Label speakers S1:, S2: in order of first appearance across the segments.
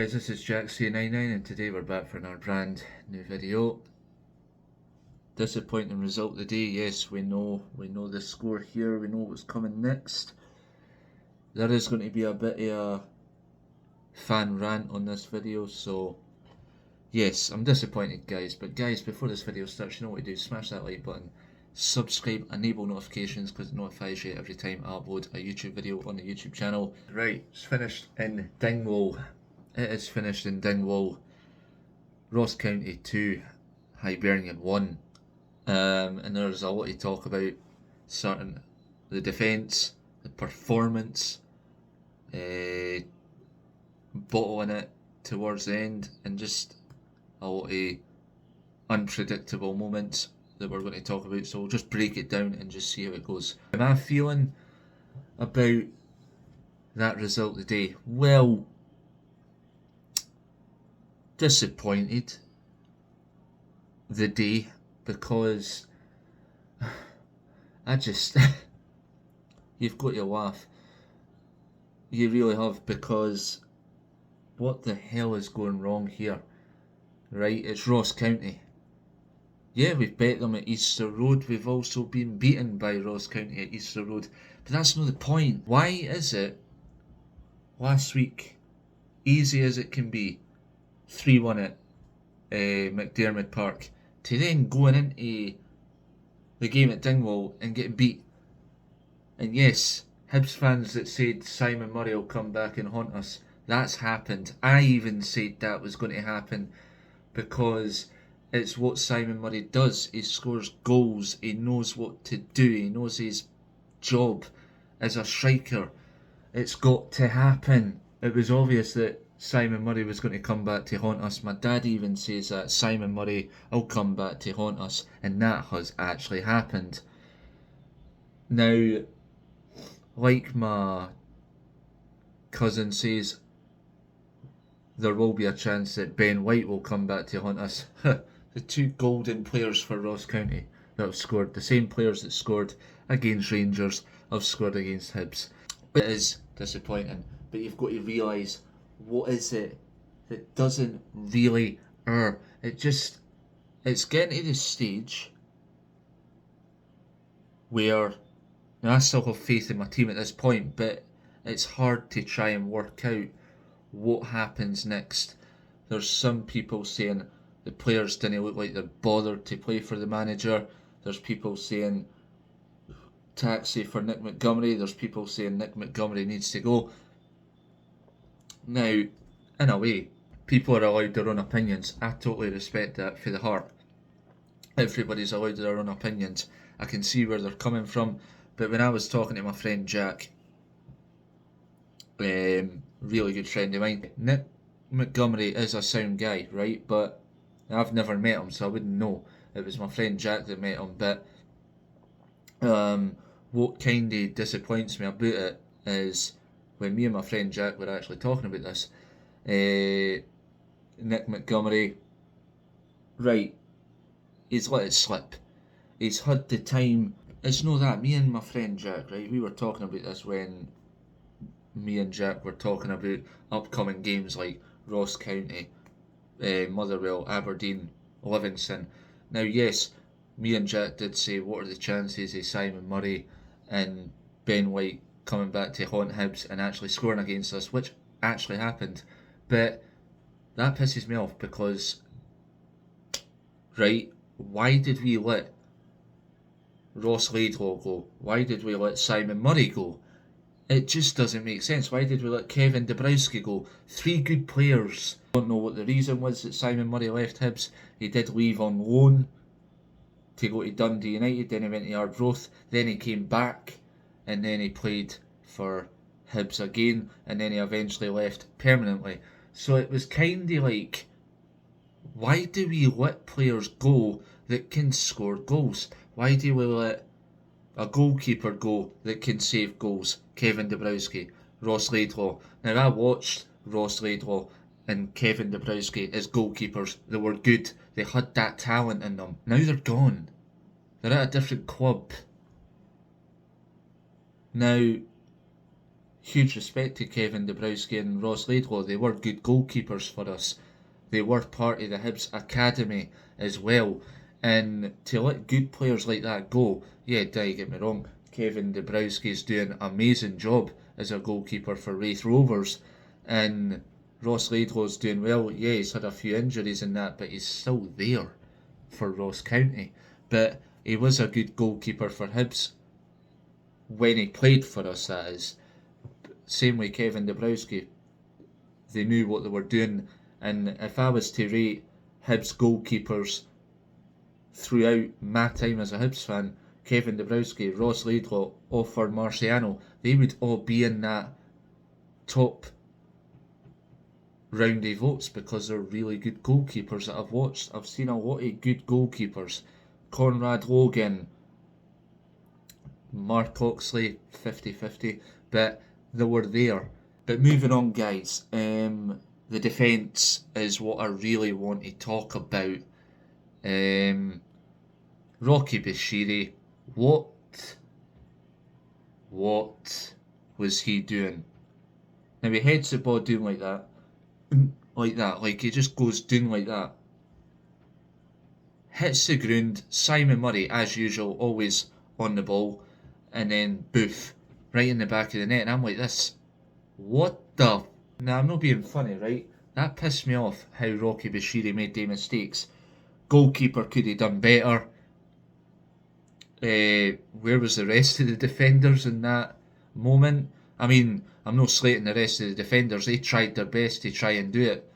S1: guys, this is JackC99 and today we're back for another brand new video. Disappointing result of the day. Yes, we know the score here, we know what's coming next. There is going to be a bit of a fan rant on this video, so yes, I'm disappointed guys. But guys, before this video starts, you know what to do, smash that like button, subscribe, enable notifications because it notifies you every time I upload a YouTube video on the YouTube channel. Right, it's finished in Dingwall. It is finished in Dingwall. Ross County 2, Hibernian 1. And there's a lot to talk about. Starting the defence, the performance, bottling it towards the end, and just a lot of unpredictable moments that we're going to talk about. So we'll just break it down and just see how it goes. Am I feeling about that result today? Well, disappointed the day, because I just you've got to laugh, you really have, because what the hell is going wrong here? Right, it's Ross County. Yeah, we've bet them at Easter Road, we've also been beaten by Ross County at Easter Road, but that's not the point. Why is it last week, easy as it can be, 3-1 at McDermott Park, to then going into the game at Dingwall and getting beat? And yes, Hibs fans that said Simon Murray will come back and haunt us, that's happened. I even said that was going to happen, because it's what Simon Murray does. He scores goals, he knows what to do, he knows his job as a striker. It's got to happen. It was obvious that Simon Murray was going to come back to haunt us. My dad even says that Simon Murray will come back to haunt us, and that has actually happened. Now, like my cousin says, there will be a chance that Ben White will come back to haunt us. The two golden players for Ross County that have scored, the same players that scored against Rangers, have scored against Hibs. It is disappointing, but you've got to realise, what is it that doesn't really it's getting to the stage where, now I still have faith in my team at this point, but it's hard to try and work out what happens next. There's some people saying the players didn't look like they're bothered to play for the manager. There's people saying taxi for Nick Montgomery. There's people saying Nick Montgomery needs to go. Now, in a way, people are allowed their own opinions. I totally respect that for the heart. Everybody's allowed their own opinions. I can see where they're coming from. But when I was talking to my friend Jack, really good friend of mine, Nick Montgomery is a sound guy, right? But I've never met him, so I wouldn't know. It was my friend Jack that met him. But what kind of disappoints me about it is, when me and my friend Jack were actually talking about this, Nick Montgomery, right, he's let it slip. He's had the time. It's not that. Me and my friend Jack, right, we were talking about this when me and Jack were talking about upcoming games like Ross County, Motherwell, Aberdeen, Livingston. Now, yes, me and Jack did say, what are the chances of Simon Murray and Ben White coming back to haunt Hibs and actually scoring against us, which actually happened. But that pisses me off, because, right, why did we let Ross Laidlaw go? Why did we let Simon Murray go? It just doesn't make sense. Why did we let Kevin Dabrowski go? 3 good players. I don't know what the reason was that Simon Murray left Hibs. He did leave on loan to go to Dundee United, then he went to Arbroath, then he came back, and then he played for Hibs again, and then he eventually left permanently. So it was kind of like, why do we let players go that can score goals? Why do we let a goalkeeper go that can save goals? Kevin Dabrowski, Ross Laidlaw. Now, I watched Ross Laidlaw and Kevin Dabrowski as goalkeepers. They were good. They had that talent in them. Now they're gone. They're at a different club. Now, huge respect to Kevin Dabrowski and Ross Laidlaw. They were good goalkeepers for us. They were part of the Hibs academy as well. And to let good players like that go, yeah, don't get me wrong, Kevin Dabrowski's doing an amazing job as a goalkeeper for Wraith Rovers. And Ross Laidlaw's doing well. Yeah, he's had a few injuries in that, but he's still there for Ross County. But he was a good goalkeeper for Hibs when he played for us, that is. Same with Kevin Dabrowski. They knew what they were doing. And if I was to rate Hibs goalkeepers throughout my time as a Hibs fan, Kevin Dabrowski, Ross Laidlaw, Offer Marciano, they would all be in that top round of votes because they're really good goalkeepers that I've watched. I've seen a lot of good goalkeepers. Conrad Logan, Mark Oxley, 50-50, but they were there. But moving on, guys, the defence is what I really want to talk about. Rocky Bashiri, what was he doing? Now he heads the ball down like that, like he just goes down like that. Hits the ground, Simon Murray, as usual, always on the ball, and then boof, right in the back of the net, and I'm like this. What the... Now, I'm not being funny, right? That pissed me off how Rocky Bashiri made their mistakes. Goalkeeper could have done better. Where was the rest of the defenders in that moment? I mean, I'm not slating the rest of the defenders. They tried their best to try and do it.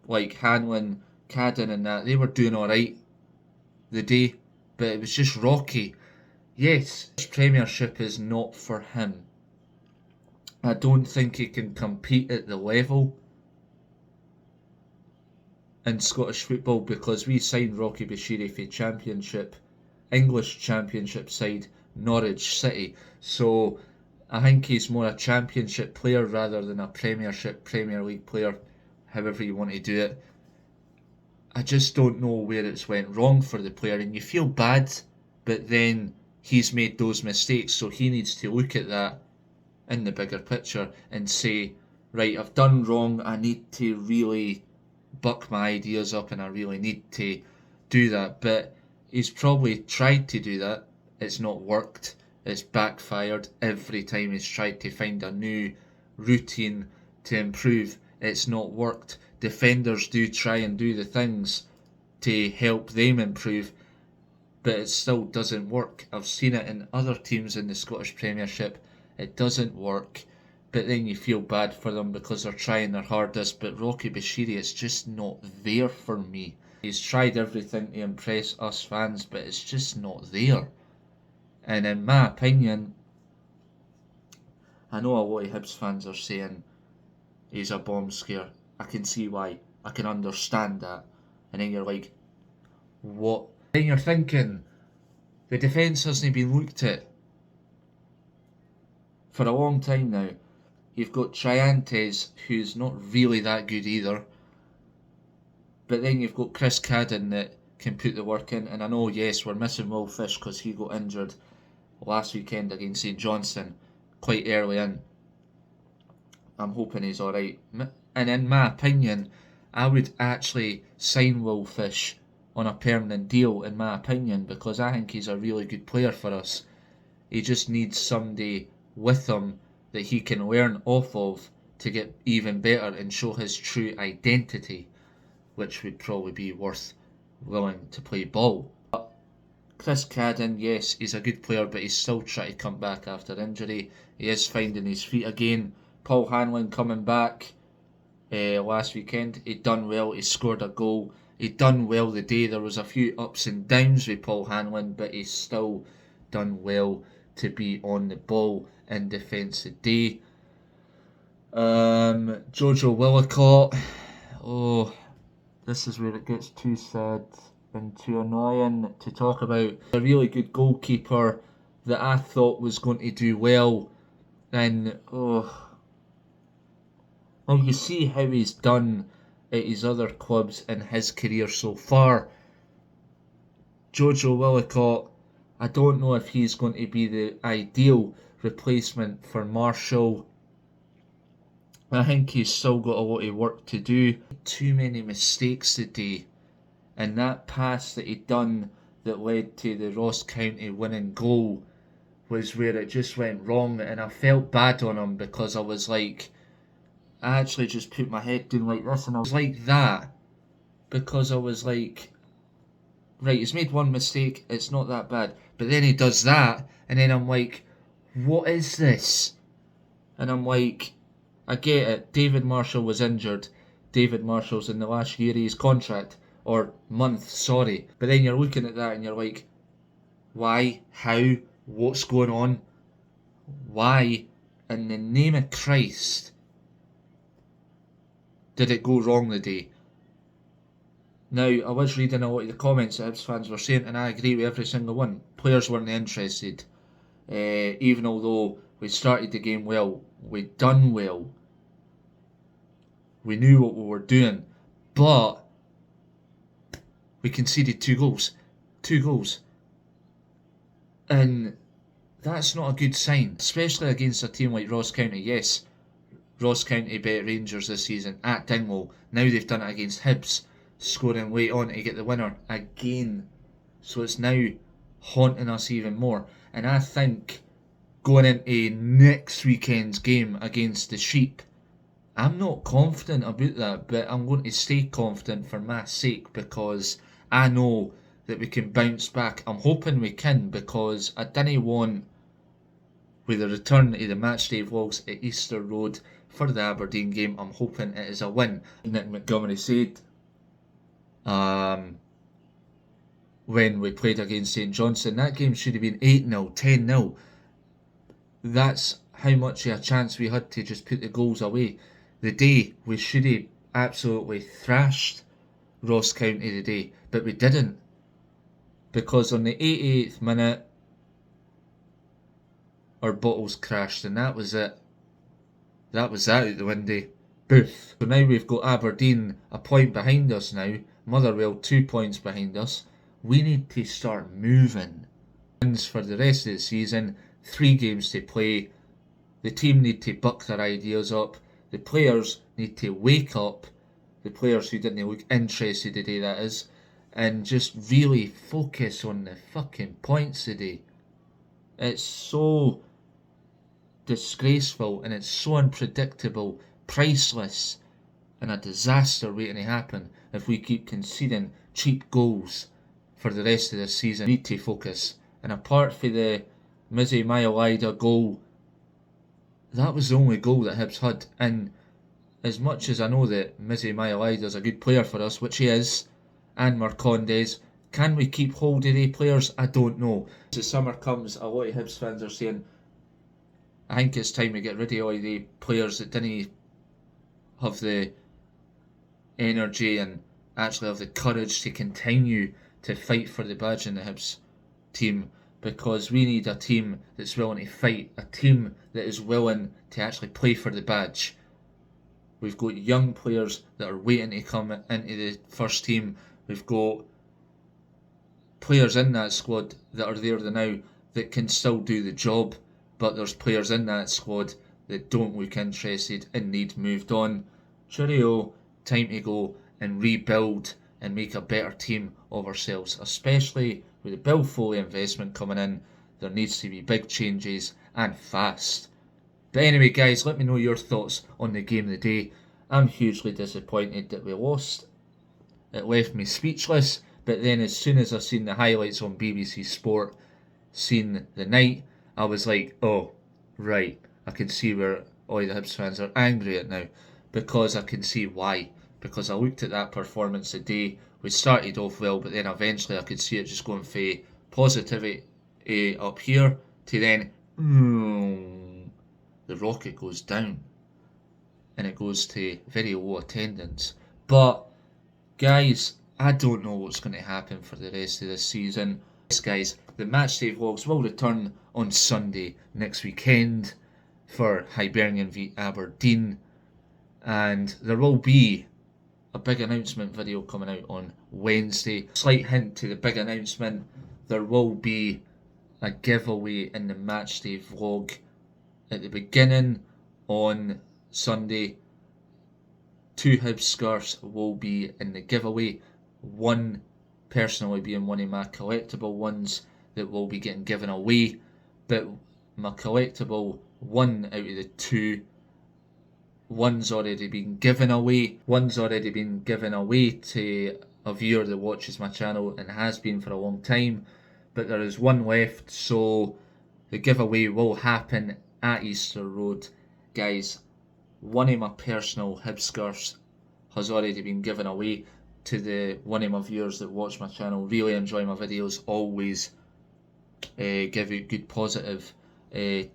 S1: Like Hanlon, Cadden and that. They were doing alright the day. But it was just Rocky. Yes, this Premiership is not for him. I don't think he can compete at the level in Scottish football because we signed Rocky Bashiri for Championship, English Championship side, Norwich City. So I think he's more a Championship player rather than a Premiership, Premier League player, however you want to do it. I just don't know where it's went wrong for the player, and you feel bad, but then he's made those mistakes, so he needs to look at that in the bigger picture and say, right, I've done wrong, I need to really buck my ideas up and I really need to do that. But he's probably tried to do that, it's not worked, it's backfired every time he's tried to find a new routine to improve. It's not worked. Defenders do try and do the things to help them improve, but it still doesn't work. I've seen it in other teams in the Scottish Premiership. It doesn't work, but then you feel bad for them because they're trying their hardest. But Rocky Bashiri is just not there for me. He's tried everything to impress us fans, but it's just not there. And in my opinion, I know a lot of Hibs fans are saying he's a bomb scare. I can see why. I can understand that. And then you're like, what? Then you're thinking, the defence hasn't been looked at for a long time now. You've got Triantes, who's not really that good either. But then you've got Chris Cadden that can put the work in. And I know, yes, we're missing Will Fish because he got injured last weekend against St Johnstone quite early in. I'm hoping he's alright. And in my opinion, I would actually sign Will Fish on a permanent deal, in my opinion, because I think he's a really good player for us. He just needs somebody with him that he can learn off of to get even better and show his true identity, which would probably be worth willing to play ball. But Chris Cadden, yes, he's a good player, but he's still trying to come back after injury. He is finding his feet again. Paul Hanlon coming back last weekend. He done well. He scored a goal. He done well the day. There was a few ups and downs with Paul Hanlon, but he's still done well to be on the ball in defence today. Jojo Willicott. Oh, this is where it gets too sad and too annoying to talk about. A really good goalkeeper that I thought was going to do well. And, now you see how he's done at his other clubs in his career so far. Jojo Willicott, I don't know if he's going to be the ideal replacement for Marshall. I think he's still got a lot of work to do. Too many mistakes today. And that pass that he done that led to the Ross County winning goal was where it just went wrong, and I felt bad on him because I was like, I actually just put my head down like this and I was like that because I was like, right, he's made one mistake, it's not that bad. But then he does that, and then I'm like, what is this? And I'm like, I get it, David Marshall was injured. David Marshall's in the last year of his contract, or month, sorry. But then you're looking at that and you're like, why? How? What's going on? Why, in the name of Christ, did it go wrong today? Now, I was reading a lot of the comments that Hibs fans were saying, and I agree with every single one. Players weren't interested. Even although we started the game well, we done well. We knew what we were doing. But we conceded 2 goals. 2 goals. And that's not a good sign, especially against a team like Ross County. Yes, Ross County beat Rangers this season at Dingwall. Now they've done it against Hibs, scoring late on to get the winner again. So it's now haunting us even more. And I think going into next weekend's game against the Sheep, I'm not confident about that, but I'm going to stay confident for my sake because I know that we can bounce back. I'm hoping we can because I didn't want, with the return to the matchday vlogs at Easter Road for the Aberdeen game, I'm hoping it is a win. Nick Montgomery said when we played against St Johnstone, that game should have been 8-0, 10-0. That's how much of a chance we had to just put the goals away. The day we should have absolutely thrashed Ross County today, but we didn't. Because on the 88th minute, our bottles crashed, and that was it. That was that out the window. Boof. So now we've got Aberdeen a point behind us now. Motherwell 2 points behind us. We need to start moving. Wins for the rest of the season. 3 games to play. The team need to buck their ideas up. The players need to wake up. The players who didn't look interested today, that is. And just really focus on the fucking points today. It's so disgraceful and it's so unpredictable, priceless, and a disaster waiting to happen if we keep conceding cheap goals for the rest of the season. We need to focus. And apart from the Mizzy Mailida goal, that was the only goal that Hibs had. And as much as I know that Mizzy Mailida is a good player for us, which he is, and Marcondes, can we keep hold of the players? I don't know. As the summer comes, a lot of Hibs fans are saying, I think it's time to get rid of all the players that didn't have the energy and actually have the courage to continue to fight for the badge in the Hibs team, because we need a team that's willing to fight, a team that is willing to actually play for the badge. We've got young players that are waiting to come into the first team. We've got players in that squad that are there now that can still do the job, but there's players in that squad that don't look interested and need moved on. Cheerio, time to go and rebuild and make a better team of ourselves, especially with the Bill Foley investment coming in. There needs to be big changes and fast. But anyway guys, let me know your thoughts on the game of the day. I'm hugely disappointed that we lost. It left me speechless, but then as soon as I seen the highlights on BBC Sport, seen the night, I was like, oh, right, I can see where all the Hibs fans are angry at now, because I can see why. Because I looked at that performance today, we started off well, but then eventually I could see it just going from positivity up here to then the rocket goes down and it goes to very low attendance. But guys, I don't know what's going to happen for the rest of this season. Yes guys, the matchday vlogs will return on Sunday next weekend for Hibernian v Aberdeen, and there will be a big announcement video coming out on Wednesday. Slight hint to the big announcement, there will be a giveaway in the matchday vlog at the beginning on Sunday. 2 Hibs scarves will be in the giveaway. One personally being one of my collectible ones that will be getting given away. But my collectible one out of the 2, one's already been given away. One's already been given away to a viewer that watches my channel and has been for a long time. But there is one left, so the giveaway will happen at Easter Road. Guys, one of my personal Hibs scarves has already been given away to the one of my viewers that watch my channel. Really enjoy my videos, always give you good positive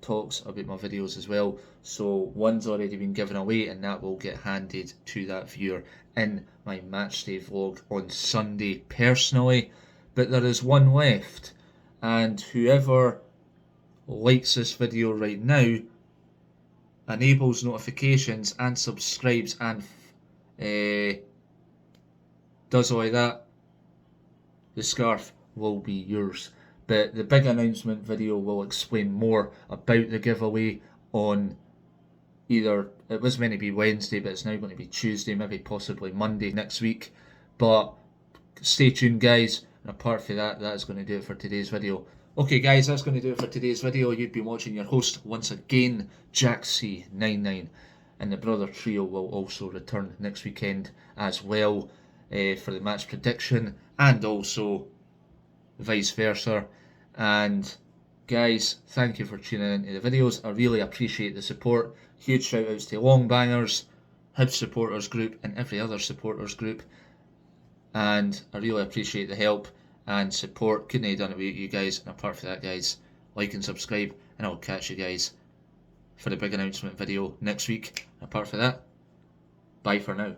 S1: talks about my videos as well. So one's already been given away, and that will get handed to that viewer in my matchday vlog on Sunday personally. But there is one left, and whoever likes this video right now, enables notifications and subscribes and does all of that, the scarf will be yours. But the big announcement video will explain more about the giveaway on either, it was meant to be Wednesday, but it's now going to be Tuesday, maybe possibly Monday next week. But stay tuned, guys. And apart from that, that is going to do it for today's video. Okay guys, that's going to do it for today's video. You've been watching your host once again, JackC99, and the brother trio will also return next weekend as well for the match prediction, and also vice versa. And guys, thank you for tuning into the videos. I really appreciate the support. Huge shout outs to Long Bangers, Hibs supporters group, and every other supporters group. And I really appreciate the help and support. Couldn't have done it without you guys. And apart from that, guys, like and subscribe, and I'll catch you guys for the big announcement video next week. And apart from that, bye for now.